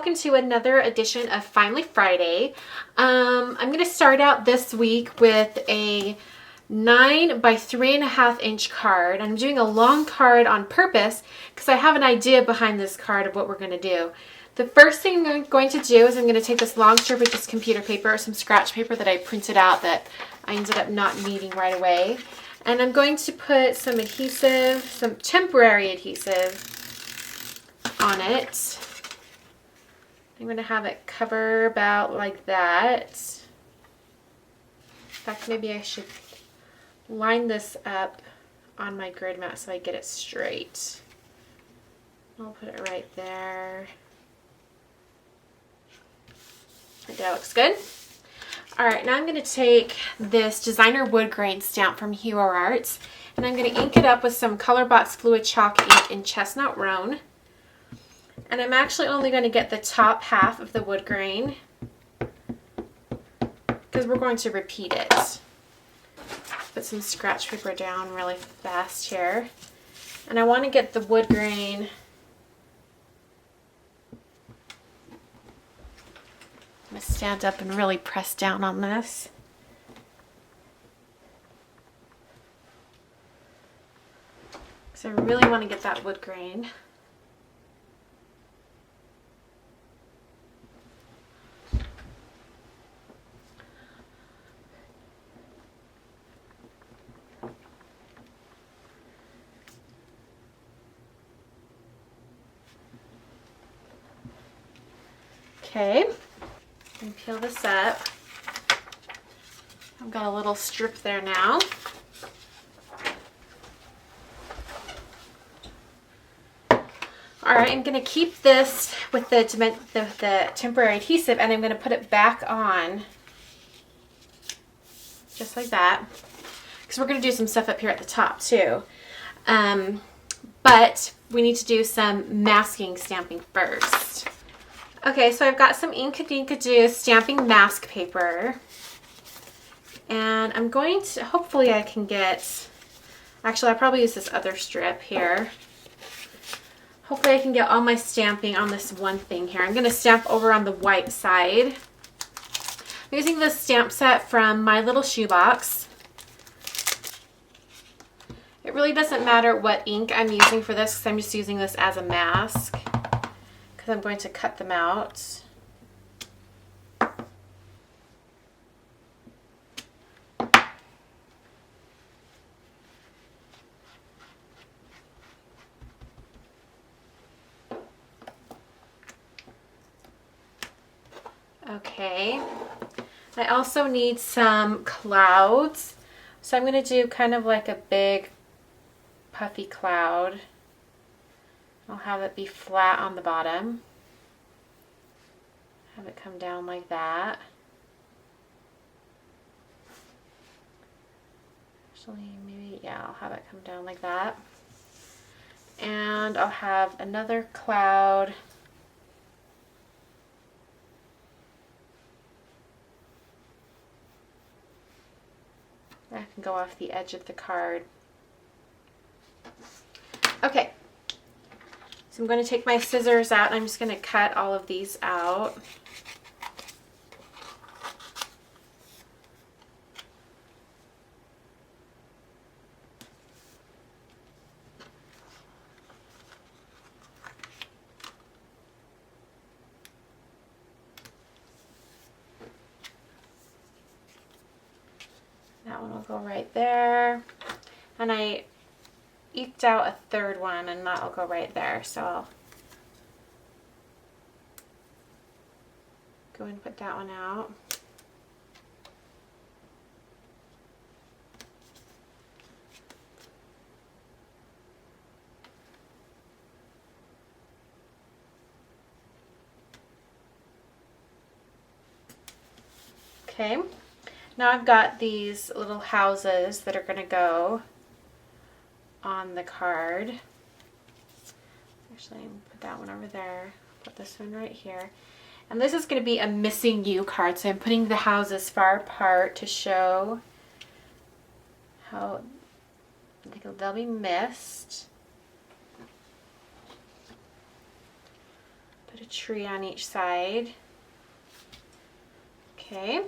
welcome to another edition of Finally Friday. I'm going to start out this week with a 9 by 3.5 inch card. I'm doing a long card on purpose because I have an idea behind this card of what we're going to do. The first thing I'm going to do is I'm going to take this long strip of just computer paper or some scratch paper that I printed out that I ended up not needing right away. And I'm going to put some adhesive, some temporary adhesive on it. I'm going to have it cover about like that. In fact, maybe I should line this up on my grid mat so I get it straight. I'll put it right there. I think that looks good. All right, now I'm going to take this designer wood grain stamp from Hero Arts, and I'm going to ink it up with some Colorbox fluid chalk ink in Chestnut Roan. And I'm actually only going to get the top half of the wood grain because we're going to repeat it. Put some scratch paper down really fast here. And I want to get the wood grain I'm going to stand up and really press down on this. So I really want to get that wood grain. Okay, and peel this up. I've got a little strip there now. All right, I'm going to keep this with the temporary adhesive, and I'm going to put it back on just like that, because we're going to do some stuff up here at the top too. But we need to do some masking stamping first. Okay, so I've got some Inkadinkado stamping mask paper, and I'm going to, hopefully I can get, actually I'll probably use this other strip here. Hopefully I can get all my stamping on this one thing here. I'm going to stamp over on the white side. I'm using this stamp set from My Little Shoebox. It really doesn't matter what ink I'm using for this because I'm just using this as a mask. Because I'm going to cut them out. Okay, I also need some clouds. So I'm going to do kind of like a big puffy cloud. I'll have it be flat on the bottom. Have it come down like that. Actually, maybe, yeah, I'll have it come down like that. And I'll have another cloud. That can go off the edge of the card. Okay. So I'm going to take my scissors out and I'm just going to cut all of these out. That one will go right there. And I eked out a third one and that will go right there, so I'll go and put that one out. Okay, now I've got these little houses that are going to go on the card. Actually, I'm going to put that one over there. Put this one right here. And this is going to be a missing you card, so I'm putting the houses far apart to show how they'll be missed. Put a tree on each side. Okay.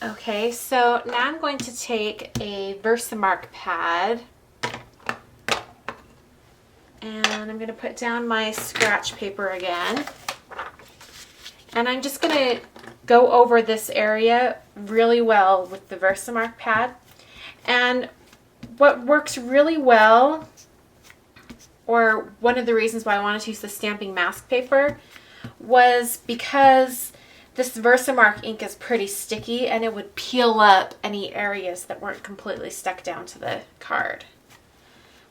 Okay, so now I'm going to take a VersaMark pad and I'm going to put down my scratch paper again. And I'm just going to go over this area really well with the VersaMark pad. And what works really well, or one of the reasons why I wanted to use the stamping mask paper, was because this VersaMark ink is pretty sticky and it would peel up any areas that weren't completely stuck down to the card.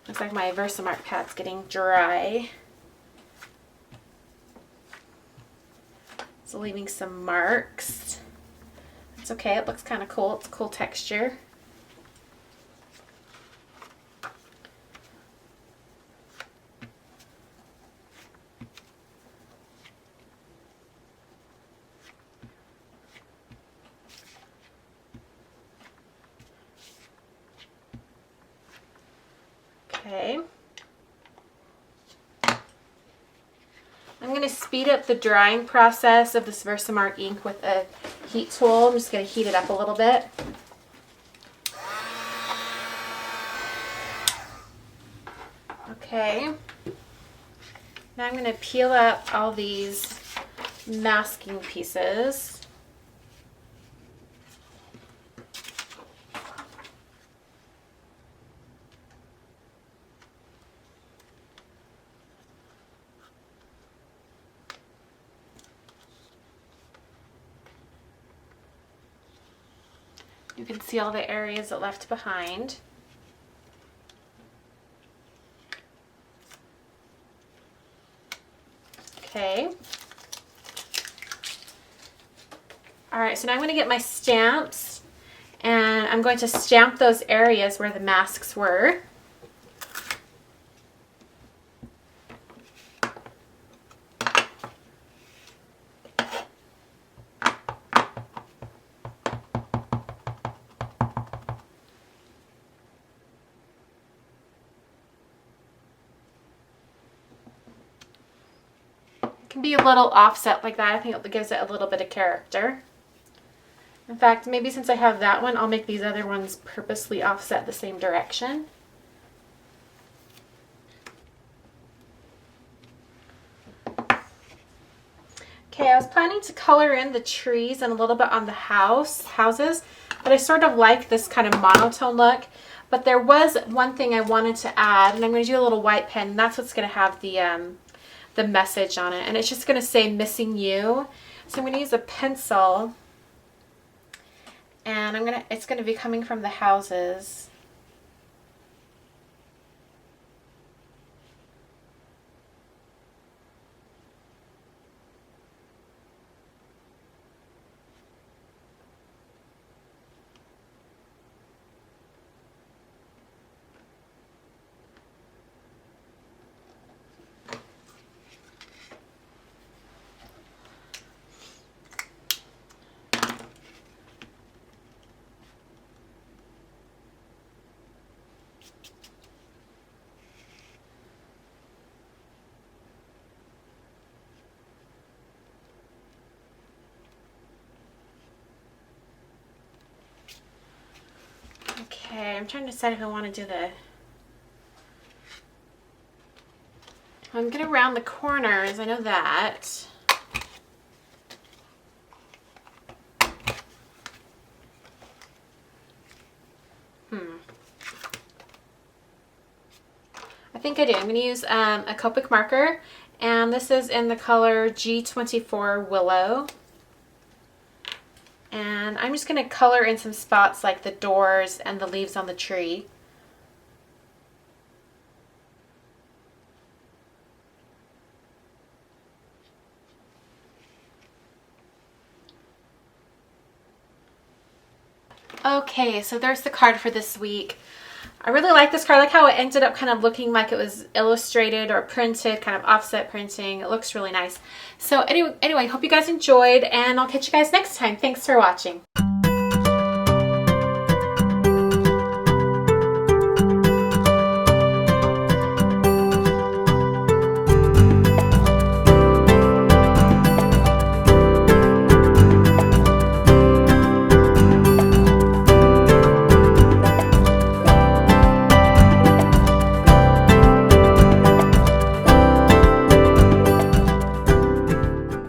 Looks like my VersaMark pad's getting dry. It's leaving some marks. It's okay, it looks kind of cool. It's a cool texture. Okay. I'm going to speed up the drying process of this VersaMark ink with a heat tool. I'm just going to heat it up a little bit. Okay. Now I'm going to peel up all these masking pieces. You can see all the areas it left behind. Okay. All right, so now I'm going to get my stamps and I'm going to stamp those areas where the masks were. Can be a little offset like that. I think it gives it a little bit of character. In fact, maybe since I have that one, I'll make these other ones purposely offset the same direction. Okay, I was planning to color in the trees and a little bit on the houses, but I sort of like this kind of monotone look. But there was one thing I wanted to add, and I'm going to do a little white pen, and that's what's going to have the message on it, and it's just going to say missing you. So I'm going to use a pencil and it's going to be coming from the houses. Okay, I'm trying to decide if I want to do I'm going to round the corners, I know that. I think I do. I'm going to use a Copic marker, and this is in the color G24 Willow. And I'm just going to color in some spots like the doors and the leaves on the tree. Okay, so there's the card for this week. I really like this card. I like how it ended up kind of looking like it was illustrated or printed, kind of offset printing. It looks really nice. So anyway, hope you guys enjoyed, and I'll catch you guys next time. Thanks for watching.